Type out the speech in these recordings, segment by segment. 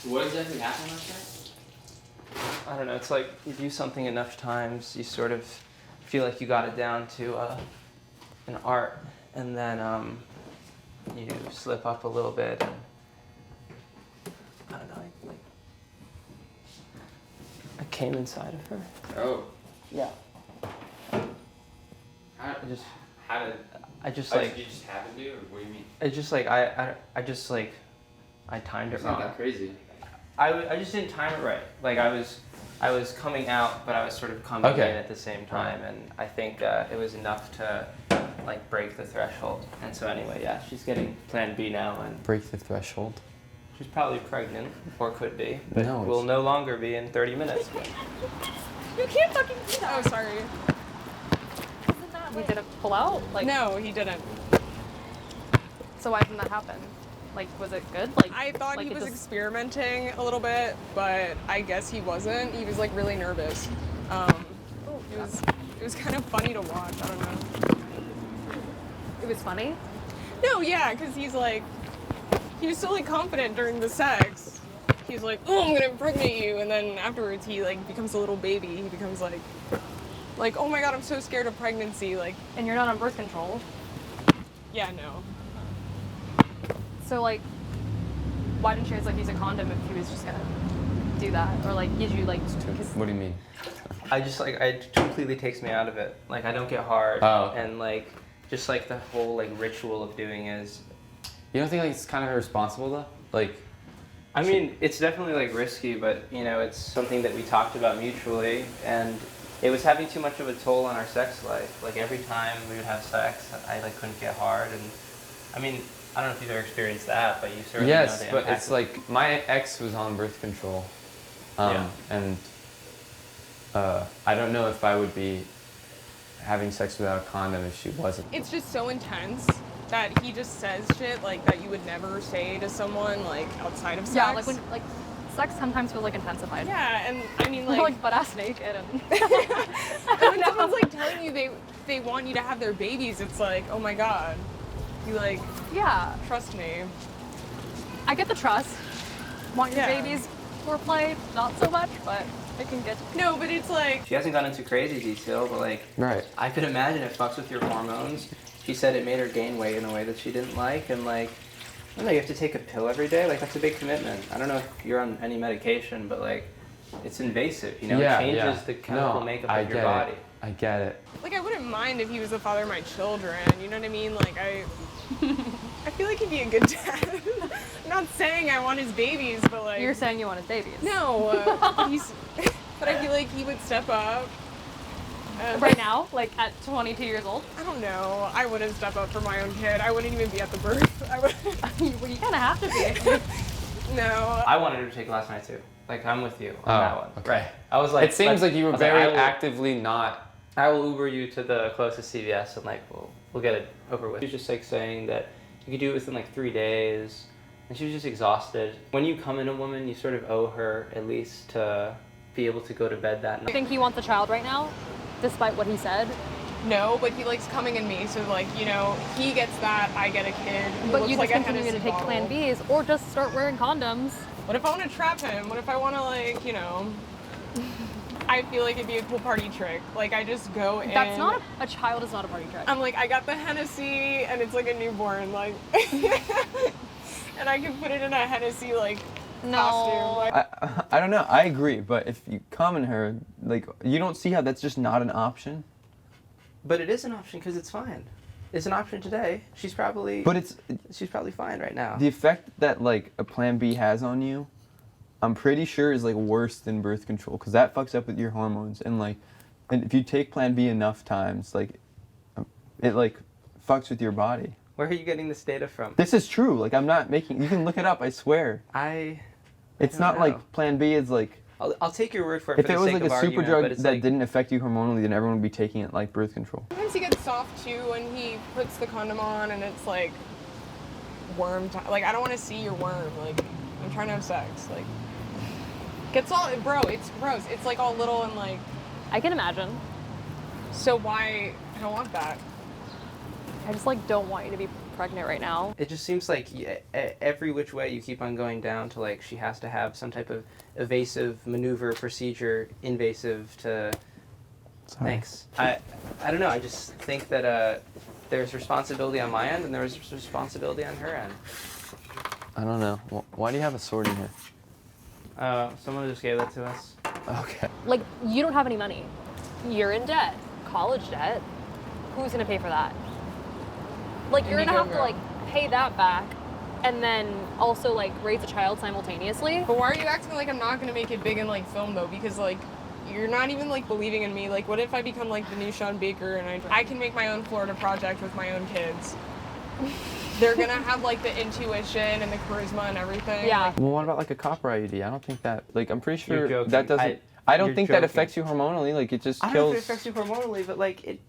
What exactly happened last night? I don't know, it's like you do something enough times, you sort of feel like you got it down to an art, and then you slip up a little bit, and I don't know, I came inside of her. Oh. Yeah. How I just like... You just happened to, or what do you mean? It's just like, I timed it It's wrong. not that crazy. I just didn't time it right. Like I was coming out, but I was sort of coming in at the same time, and I think it was enough to like break the threshold. And so anyway, yeah, she's getting Plan B now, and break the threshold. She's probably pregnant, or could be, but no, will no longer be in 30 minutes. You can't fucking do that. Oh, sorry. He didn't pull out? Like No, he didn't. So why didn't that happen? Like, was it good? Like I thought like he was just... experimenting a little bit, but I guess he wasn't. He was like really nervous. It was kind of funny to watch. I don't know. It was funny? No, yeah, because he was so like confident during the sex. He's like, oh, I'm gonna impregnate you, and then afterwards he like becomes a little baby. He becomes like, oh my god, I'm so scared of pregnancy. Like, and you're not on birth control. Yeah, no. So like, why didn't you guys like use a condom if he was just gonna do that, or like did you like? What do you mean? It completely takes me out of it. Like I don't get hard, and like just like the whole like ritual of doing is. You don't think like it's kind of irresponsible though? Like, I mean, it's definitely like risky, but you know, it's something that we talked about mutually, and it was having too much of a toll on our sex life. Like every time we would have sex, I like couldn't get hard, and I mean. I don't know if you've ever experienced that, but you certainly know the impact. Yes, but it's like my ex was on birth control, and I don't know if I would be having sex without a condom if she wasn't. It's just so intense that he just says shit like that you would never say to someone like outside of sex. Yeah, like when like sex sometimes feels like intensified. Yeah, and I mean like butt ass naked and. And when someone's like telling you they want you to have their babies, it's like, oh my god. You like, trust me. I get the trust. Want your babies foreplay, not so much, but I can get. No, but it's like. She hasn't gone into crazy detail, but like, I could imagine it fucks with your hormones. She said it made her gain weight in a way that she didn't like, and like, I don't know, you have to take a pill every day. Like that's a big commitment. I don't know if you're on any medication, but like, it's invasive. You know, it changes the chemical makeup of your body. I get it. Like I wouldn't mind if he was the father of my children. You know what I mean? Like I feel like he'd be a good dad. I'm not saying I want his babies, but like. You're saying you want his babies. No, but I feel like he would step up. Right now, like at 22 years old? I don't know. I wouldn't step up for my own kid. I wouldn't even be at the birth. I would. Well, you kind of have to be. No. I wanted her to take last night too. Like I'm with you on that one. Okay. Right. I was like. It seems like you were very actively not. I will Uber you to the closest CVS and like we'll get it over with. She was just like saying that you could do it within like 3 days, and she was just exhausted. When you come in a woman, you sort of owe her at least to be able to go to bed that night. You think he wants a child right now, despite what he said? No, but he likes coming in me, so like, you know, he gets that, I get a kid. But you just continue to take Plan Bs, or just start wearing condoms. What if I want to trap him? What if I want to like, you know... I feel like it'd be a cool party trick. Like, I just go in. That's not a child is not a party trick. I'm like, I got the Hennessy, and it's like a newborn, like, and I can put it in a Hennessy, like, costume. Like. I don't know, I agree, but if you come in her, like, you don't see how that's just not an option? But it is an option because it's fine. It's an option today. She's probably fine right now. The effect that, like, a Plan B has on you, I'm pretty sure is like worse than birth control because that fucks up with your hormones and if you take Plan B enough times, like it like fucks with your body. Where are you getting this data from? This is true. Like I'm not making. You can look it up. I swear. It's not like Plan B is like. I'll take your word for it. If it was like a super drug that didn't affect you hormonally, then everyone would be taking it like birth control. Sometimes he gets soft too when he puts the condom on and it's like worm time. Like I don't want to see your worm. Like I'm trying to have sex. Like. It's all, bro, it's gross. It's like all little and like... I can imagine. So why, I don't want that. I just like don't want you to be pregnant right now. It just seems like every which way you keep on going down to like she has to have some type of evasive maneuver, procedure, invasive to... Sorry. Thanks. I don't know. I just think that there's responsibility on my end and there's responsibility on her end. I don't know. Why do you have a sword in here? Someone just gave that to us. Okay. Like, you don't have any money. You're in debt. College debt. Who's gonna pay for that? Like, you're gonna have to, like, pay that back and then also, like, raise a child simultaneously. But why are you acting like I'm not gonna make it big in like film though? Because like you're not even like believing in me. Like what if I become like the new Sean Baker and I can make my own Florida project with my own kids? They're gonna have like the intuition and the charisma and everything. Yeah. Well, what about like a copper IUD? I don't think that, like, I'm pretty You're sure joking. that doesn't, I don't You're think joking. that affects you hormonally. Like, it just I don't know kills. if it affects you hormonally, but like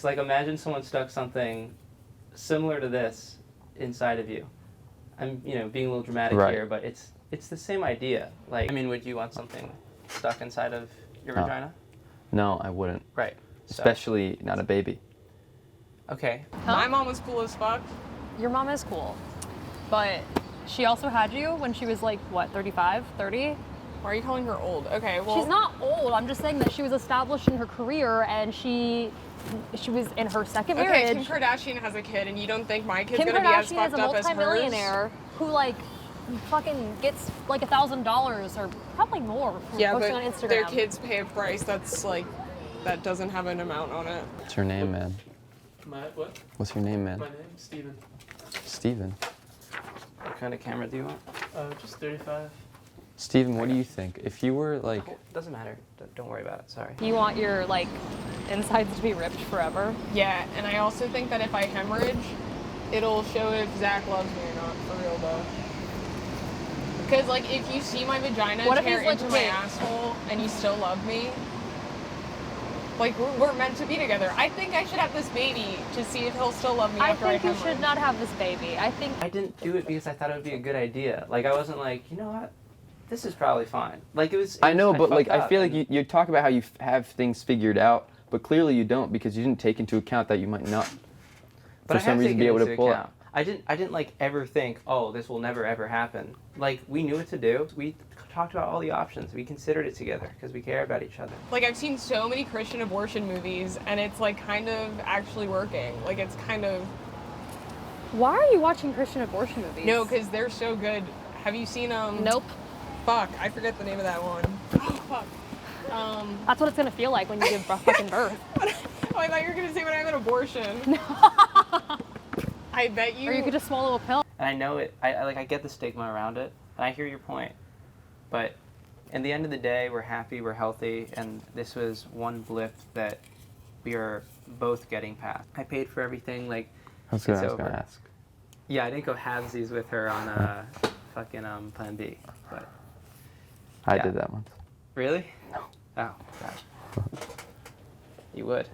like imagine someone stuck something similar to this inside of you. I'm, being a little dramatic Right. here, but it's the same idea. Like, I mean, would you want something stuck inside of your No. vagina? No, I wouldn't. Right. So, Especially not a baby. okay. My mom was cool as fuck. Your mom is cool. But she also had you when she was like, what, 35, 30? Why are you calling her old? Okay, well She's not old. I'm just saying that she was established in her career and she was in her second Okay, marriage. Kim Kardashian has a kid, and you don't think my kid's Kim gonna be as Kardashian is fucked a up as hers? multimillionaire who like fucking gets like $1,000 or probably more for Yeah, posting but on Instagram. their kids pay a price that's like that doesn't have an amount on it. What's your name, man? My what? What's your name, man? My name? Steven. Steven. What kind of camera do you want? Just 35. Steven, what do you think? If you were like, Doesn't matter. Don't worry about it. Sorry. You want your like insides to be ripped forever. Yeah, and I also think that if I hemorrhage, it'll show if Zach loves me or not, for real though. Because like if you see my vagina What if tear he's, like, into my wait. asshole and you still love me, like we're meant to be together. I think I should have this baby to see if he'll still love me I after I think you hemorrhage. should not have this baby. I think I didn't do it because I thought it would be a good idea. Like I wasn't like, you know what? This is probably fine. Like it was. I know, but like, fucked I up feel like and- you talk about how you have things figured out, but clearly you don't because you didn't take into account that you might not, But for I some have reason, taken be able into to pull account. I didn't like ever think, oh, this will never ever happen. Like we knew what to do. We talked about all the options. We considered it together because we care about each other. Like I've seen so many Christian abortion movies, and it's like kind of actually working. Like it's kind of why are you watching Christian abortion movies? no, because they're so good. Have you seen Nope. Fuck, I forget the name of that one. Oh fuck. That's what it's gonna feel like when you give fucking birth. Oh, I thought you were gonna say when I have an abortion. I bet you. Or you could just swallow a pill. And I know it. I get the stigma around it, and I hear your point. But in the end of the day, we're happy, we're healthy, and this was one blip that we are both getting past. I paid for everything. Like I was it's gonna over. ask. Yeah, I didn't go halvesies with her on fucking Plan B, but I Yeah. did that once. really? No. Oh, God. You would.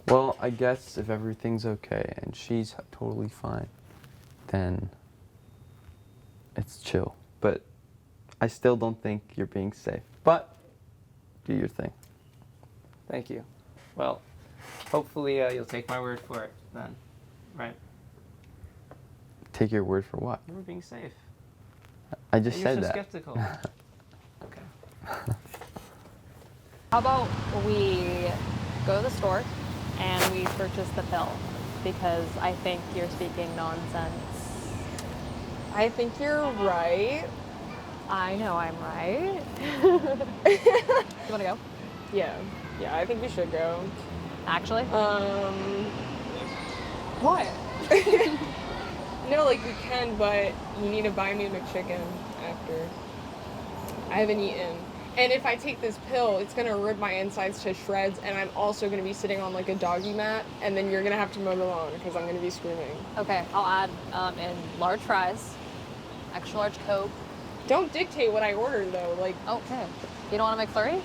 Well, I guess if everything's okay and she's totally fine, then it's chill. But I still don't think you're being safe. But do your thing. Thank you. Well, hopefully you'll take my word for it then, right? Take your word for what? You were being safe. I just You're said so that. skeptical. Okay. How about we go to the store and we purchase the pill? Because I think you're speaking nonsense. I think you're right. I know I'm right. You wanna go? Yeah, I think we should go. Actually? What? No, like we can, but you need to buy me a McChicken after. I haven't eaten. And if I take this pill, it's gonna rip my insides to shreds, and I'm also gonna be sitting on like a doggy mat, and then you're gonna have to mow the lawn because I'm gonna be screaming. Okay, I'll add in large fries, extra large Coke. Don't dictate what I order though. Like, Okay. You don't want a McFlurry?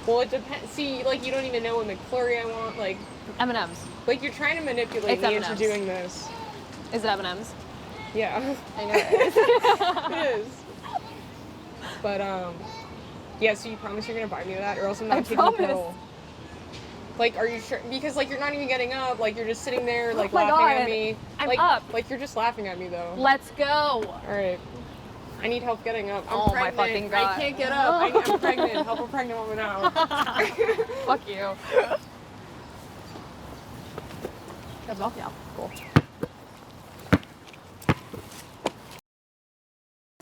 well, it depends. See, like you don't even know what McFlurry I want. Like M&M's. you're trying to manipulate It's me into M&Ms. doing this. Is it M&M's? Yeah, I know it is. it is. But yeah. So you promise you're gonna buy me that, or else I'm I not taking the promise. pill. Like, are you sure? Because, like, you're not even getting up. Like, you're just sitting there, like, Oh my laughing God. at me. I'm like, up. Like, you're just laughing at me, though. Let's go. All right. I need help getting up. I'm Oh my pregnant. fucking God. I can't get up. I'm pregnant. Help a pregnant woman out. Fuck you. That's off, yeah. Cool.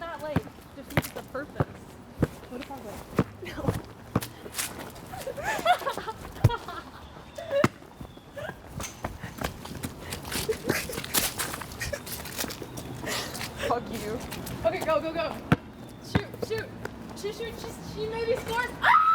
Not like defeats the purpose. What if I like? No. Fuck you. Okay, go. Shoot. She maybe scores. Ah!